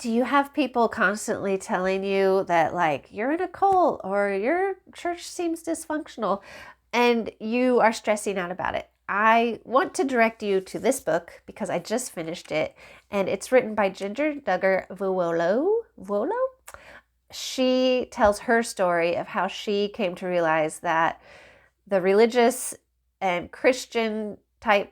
Do you have people constantly telling you that, like, you're in a cult or your church seems dysfunctional and you are stressing out about it? I want to direct you to this book because I just finished it, and it's written by Jinger Duggar Vuolo. She tells her story of how she came to realize that the religious and Christian type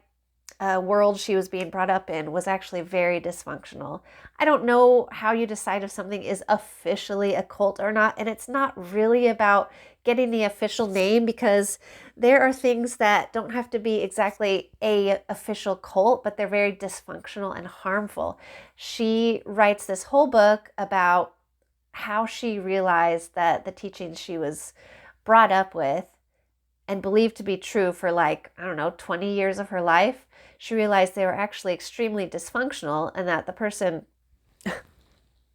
world she was being brought up in was actually very dysfunctional. I don't know how you decide if something is officially a cult or not, and it's not really about getting the official name, because there are things that don't have to be exactly a official cult, but they're very dysfunctional and harmful. She writes this whole book about how she realized that the teachings she was brought up with and believed to be true for, like, I don't know, 20 years of her life, she realized they were actually extremely dysfunctional, and that the person, I'm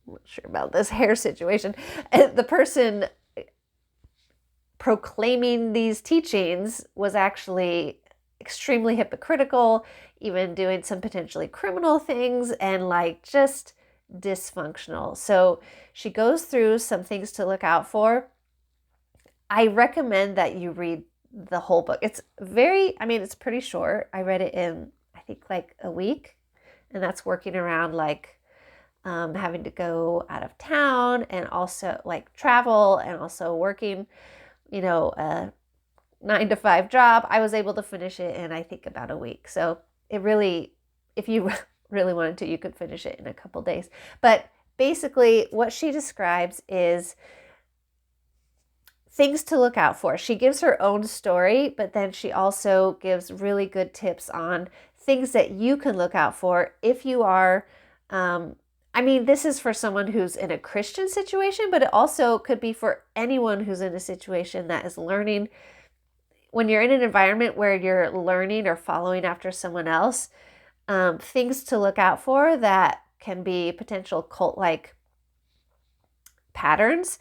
not sure about this hair situation, the person proclaiming these teachings was actually extremely hypocritical, even doing some potentially criminal things, and like just dysfunctional. So she goes through some things to look out for. I recommend that you read the whole book. It's it's pretty short. I read it in, I think, like a week, and that's working around like having to go out of town and also like travel and also working, a 9 to 5 job. I was able to finish it in, I think, about a week. So it really, if you really wanted to, you could finish it in a couple days. But basically what she describes is things to look out for. She gives her own story, but then she also gives really good tips on things that you can look out for if you are, this is for someone who's in a Christian situation, but it also could be for anyone who's in a situation that is learning. When you're in an environment where you're learning or following after someone else, things to look out for that can be potential cult-like patterns,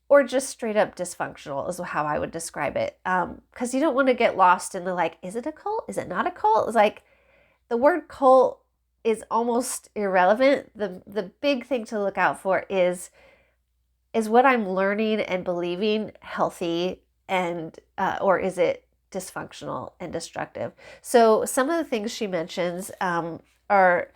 or just straight up dysfunctional is how I would describe it. Because you don't want to get lost in the, like, is it a cult? Is it not a cult? It's like the word cult is almost irrelevant. The big thing to look out for is what I'm learning and believing healthy, and or is it dysfunctional and destructive? So some of the things she mentions are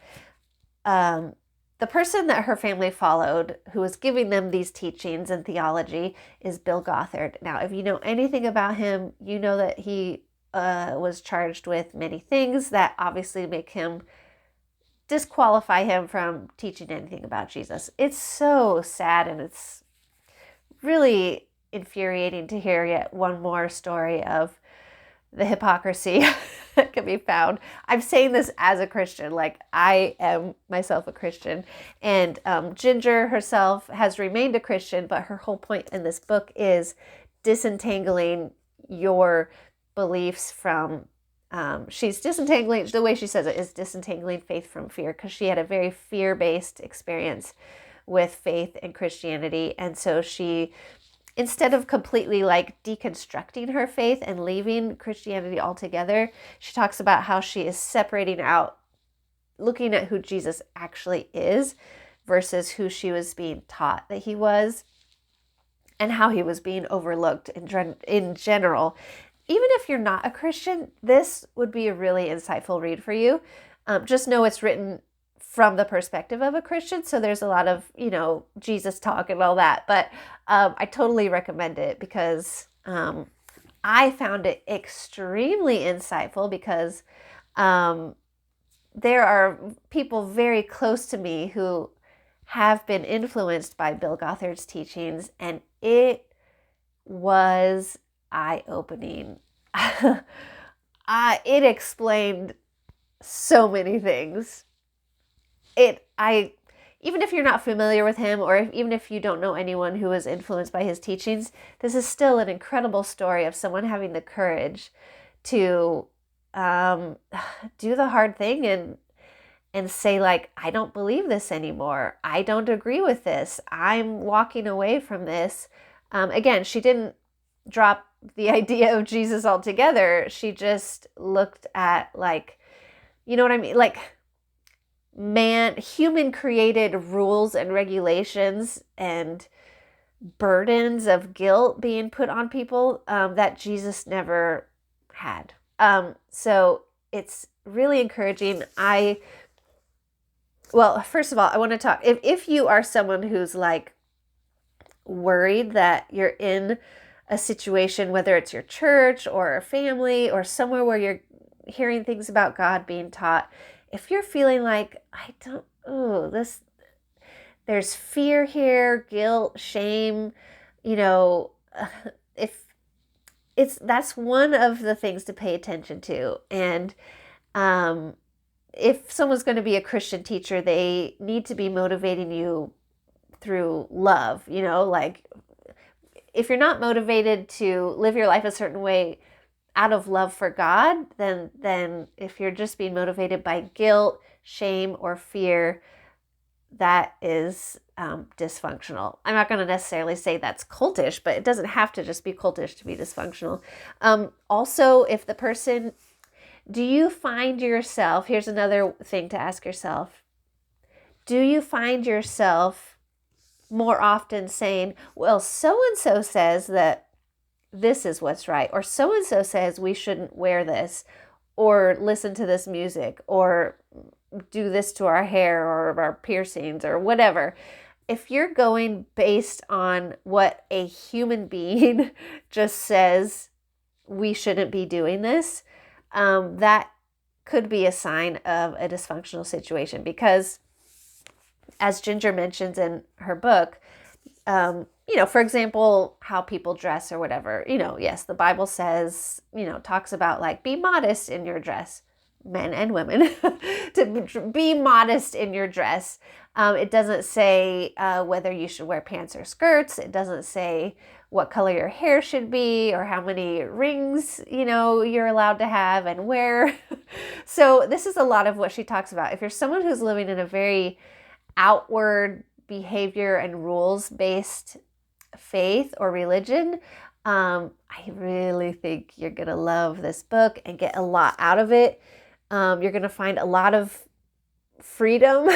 the person that her family followed who was giving them these teachings and theology is Bill Gothard. Now, if you know anything about him, you know that he was charged with many things that obviously make him disqualify him from teaching anything about Jesus. It's so sad, and it's really infuriating to hear yet one more story of the hypocrisy that can be found. I'm saying this as a Christian, like I am myself a Christian, and Jinger herself has remained a Christian, but her whole point in this book is disentangling your beliefs from, she's disentangling, the way she says it is disentangling faith from fear, because she had a very fear-based experience with faith and Christianity, and so she, instead of completely like deconstructing her faith and leaving Christianity altogether, she talks about how she is separating out, looking at who Jesus actually is versus who she was being taught that he was, and how he was being overlooked in general. Even if you're not a Christian, this would be a really insightful read for you. Just know it's written from the perspective of a Christian, so there's a lot of, Jesus talk and all that, but I totally recommend it because I found it extremely insightful, because there are people very close to me who have been influenced by Bill Gothard's teachings, and it was eye-opening. It explained so many things. Even if you're not familiar with him, or even if you don't know anyone who was influenced by his teachings, this is still an incredible story of someone having the courage to do the hard thing and say, like, I don't believe this anymore. I don't agree with this. I'm walking away from this. Again, she didn't drop the idea of Jesus altogether. She just looked at, like, you know what I mean? Like, human created rules and regulations and burdens of guilt being put on people that Jesus never had. So it's really encouraging. Well, first of all, I want to talk, if you are someone who's like worried that you're in a situation, whether it's your church or a family or somewhere where you're hearing things about God being taught, if you're feeling like, there's fear here, guilt, shame, if that's one of the things to pay attention to. And if someone's going to be a Christian teacher, they need to be motivating you through love, like if you're not motivated to live your life a certain way out of love for God, then if you're just being motivated by guilt, shame, or fear, that is dysfunctional. I'm not going to necessarily say that's cultish, but it doesn't have to just be cultish to be dysfunctional. Also, if the person, do you find yourself, here's another thing to ask yourself, do you find yourself more often saying, well, so-and-so says that this is what's right, or so-and-so says we shouldn't wear this, or listen to this music, or do this to our hair, or our piercings, or whatever. If you're going based on what a human being just says we shouldn't be doing this, that could be a sign of a dysfunctional situation, because as Jinger mentions in her book, for example, how people dress or whatever, yes, the Bible says, talks about like, be modest in your dress, men and women, to be modest in your dress. It doesn't say whether you should wear pants or skirts. It doesn't say what color your hair should be or how many rings, you're allowed to have and wear. So this is a lot of what she talks about. If you're someone who's living in a very outward behavior and rules-based faith or religion, I really think you're going to love this book and get a lot out of it. You're going to find a lot of freedom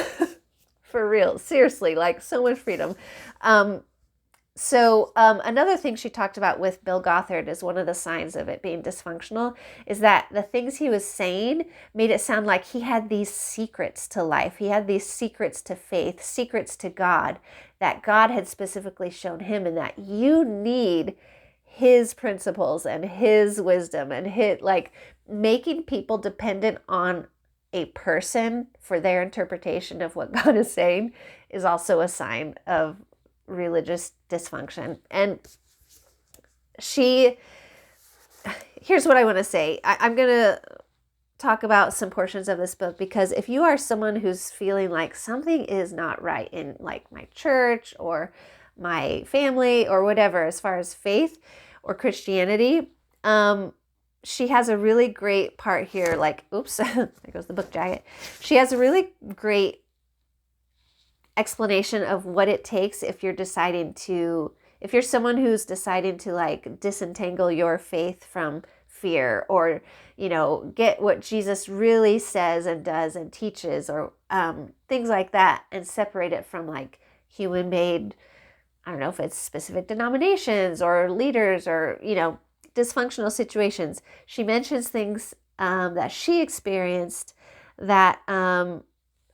for real. Seriously, like so much freedom. So another thing she talked about with Bill Gothard is one of the signs of it being dysfunctional is that the things he was saying made it sound like he had these secrets to life. He had these secrets to faith, secrets to God, that God had specifically shown him, and that you need his principles and his wisdom, and making people dependent on a person for their interpretation of what God is saying is also a sign of religious dysfunction. And here's what I want to say. I'm going to talk about some portions of this book, because if you are someone who's feeling like something is not right in like my church or my family or whatever, as far as faith or Christianity, she has a really great part here. Like, oops, there goes the book jacket. She has a really great explanation of what it takes if you're someone who's deciding to like disentangle your faith from fear, or get what Jesus really says and does and teaches, or things like that, and separate it from like human-made, I don't know if it's specific denominations or leaders or dysfunctional situations. She mentions things that she experienced that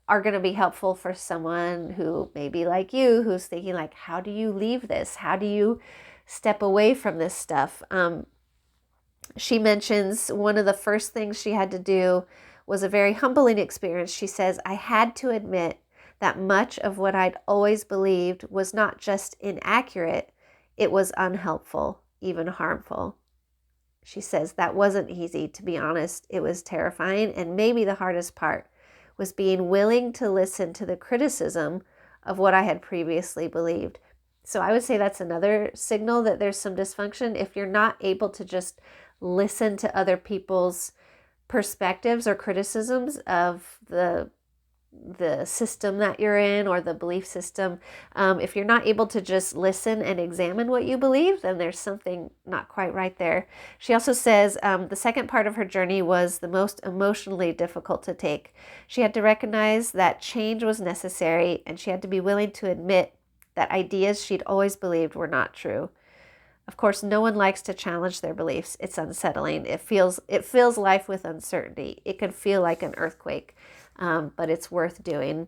are going to be helpful for someone who may be like you, who's thinking like, how do you leave this? How do you step away from this stuff? She mentions one of the first things she had to do was a very humbling experience. She says, I had to admit that much of what I'd always believed was not just inaccurate, it was unhelpful, even harmful. She says, that wasn't easy, to be honest. It was terrifying, and maybe the hardest part was being willing to listen to the criticism of what I had previously believed. So I would say that's another signal that there's some dysfunction. If you're not able to just listen to other people's perspectives or criticisms of the the system that you're in or the belief system. If you're not able to just listen and examine what you believe, then there's something not quite right there. She also says the second part of her journey was the most emotionally difficult to take. She had to recognize that change was necessary, and she had to be willing to admit that ideas she'd always believed were not true. Of course, no one likes to challenge their beliefs. It's unsettling. It fills life with uncertainty. It can feel like an earthquake, but it's worth doing.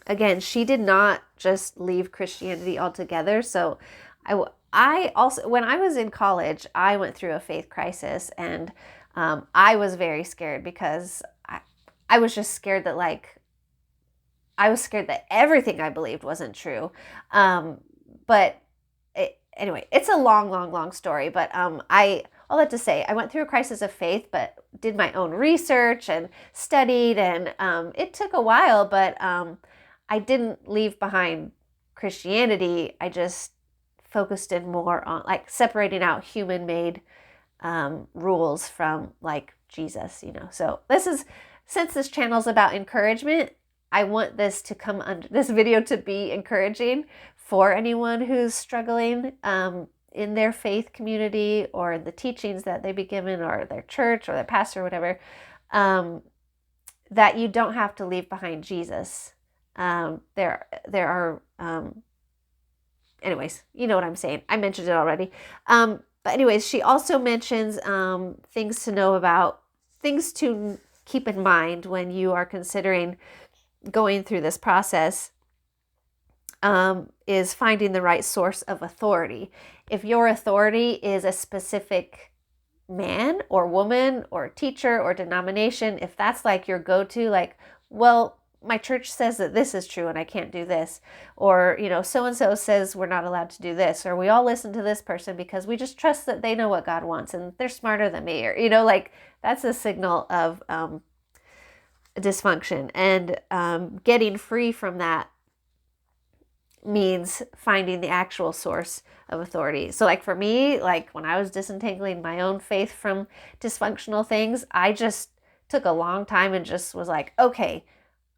Again, she did not just leave Christianity altogether. So I also, when I was in college, I went through a faith crisis, and I was very scared because I was just scared that I was scared that everything I believed wasn't true. But anyway, it's a long story, but all that to say, I went through a crisis of faith, but did my own research and studied, and it took a while, but I didn't leave behind Christianity. I just focused in more on like separating out human-made rules from like Jesus, So since this channel is about encouragement, I want this to come under this video to be encouraging for anyone who's struggling in their faith community or in the teachings that they be given or their church or their pastor or whatever, that you don't have to leave behind Jesus. There are, anyways, you know what I'm saying. I mentioned it already. But anyways, she also mentions things to know about, things to keep in mind when you are considering going through this process. Is finding the right source of authority. If your authority is a specific man or woman or teacher or denomination, if that's like your go-to, like, well, my church says that this is true and I can't do this, or, so-and-so says we're not allowed to do this, or we all listen to this person because we just trust that they know what God wants and they're smarter than me, or, like that's a signal of dysfunction. And getting free from that means finding the actual source of authority. So like for me, like when I was disentangling my own faith from dysfunctional things, I just took a long time and just was like, okay,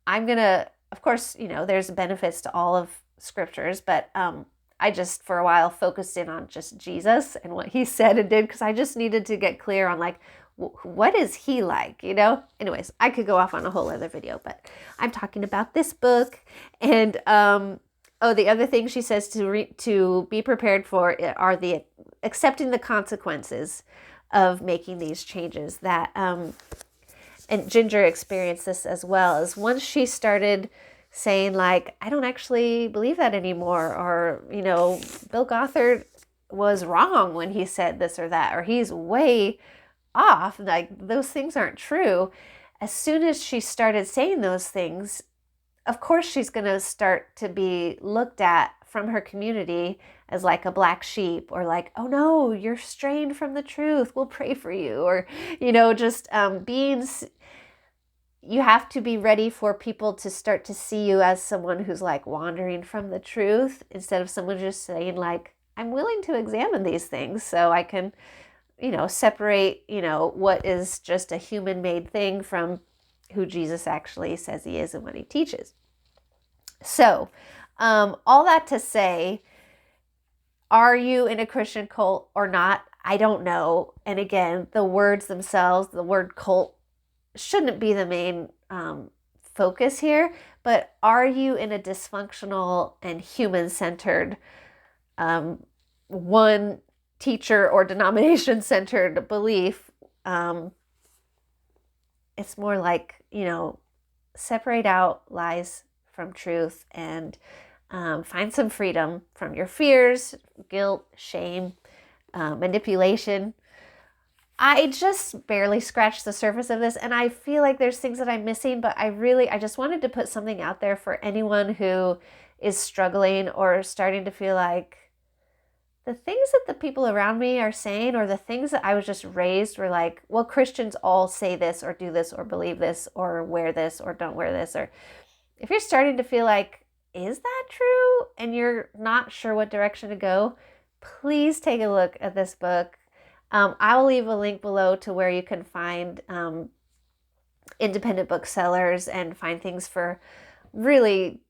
I'm gonna, of course, there's benefits to all of scriptures, but I just for a while focused in on just Jesus and what he said and did, because I just needed to get clear on like, what is he like, Anyways, I could go off on a whole other video, but I'm talking about this book. And the other thing she says to be prepared for are the accepting the consequences of making these changes. That and Ginger experienced this as well. As once she started saying like, I don't actually believe that anymore, or Bill Gothard was wrong when he said this or that, or he's way off. Like those things aren't true. As soon as she started saying those things, of course, she's going to start to be looked at from her community as like a black sheep, or like, oh no, you're straying from the truth. We'll pray for you. Or, just you have to be ready for people to start to see you as someone who's like wandering from the truth, instead of someone just saying like, I'm willing to examine these things so I can, separate, what is just a human-made thing from who Jesus actually says he is and what he teaches. So, all that to say, are you in a Christian cult or not? I don't know. And again, the words themselves, the word cult shouldn't be the main focus here, but are you in a dysfunctional and human-centered, one teacher or denomination-centered belief? It's more like, separate out lies from truth and find some freedom from your fears, guilt, shame, manipulation. I just barely scratched the surface of this, and I feel like there's things that I'm missing, but I just wanted to put something out there for anyone who is struggling or starting to feel like the things that the people around me are saying, or the things that I was just raised were like, well, Christians all say this or do this or believe this or wear this or don't wear this. Or if you're starting to feel like, is that true? And you're not sure what direction to go, please take a look at this book. I will leave a link below to where you can find independent booksellers and find things for really,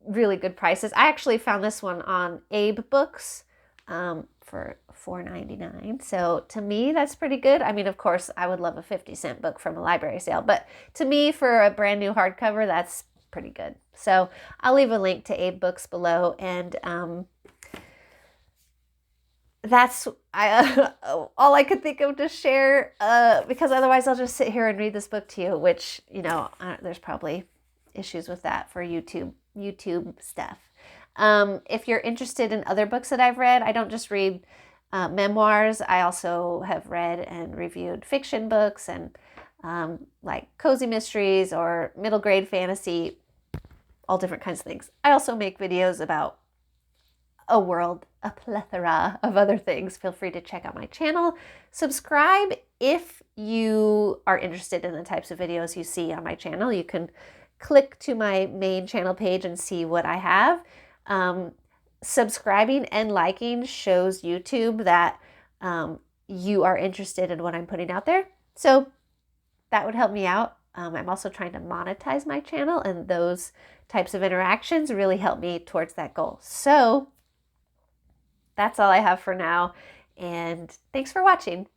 really good prices. I actually found this one on Abe Books for $4.99. So to me, that's pretty good. I mean, of course, I would love a 50-cent book from a library sale, but to me, for a brand new hardcover, that's pretty good. So I'll leave a link to Abe Books below, and that's all I could think of to share, because otherwise I'll just sit here and read this book to you, which, you know, there's probably issues with that for YouTube stuff. If you're interested in other books that I've read, I don't just read memoirs. I also have read and reviewed fiction books and like cozy mysteries or middle grade fantasy, all different kinds of things. I also make videos about a plethora of other things. Feel free to check out my channel. Subscribe if you are interested in the types of videos you see on my channel. You can click to my main channel page and see what I have. Subscribing and liking shows YouTube that you are interested in what I'm putting out there. So that would help me out. I'm also trying to monetize my channel, and those types of interactions really help me towards that goal. So that's all I have for now, and thanks for watching.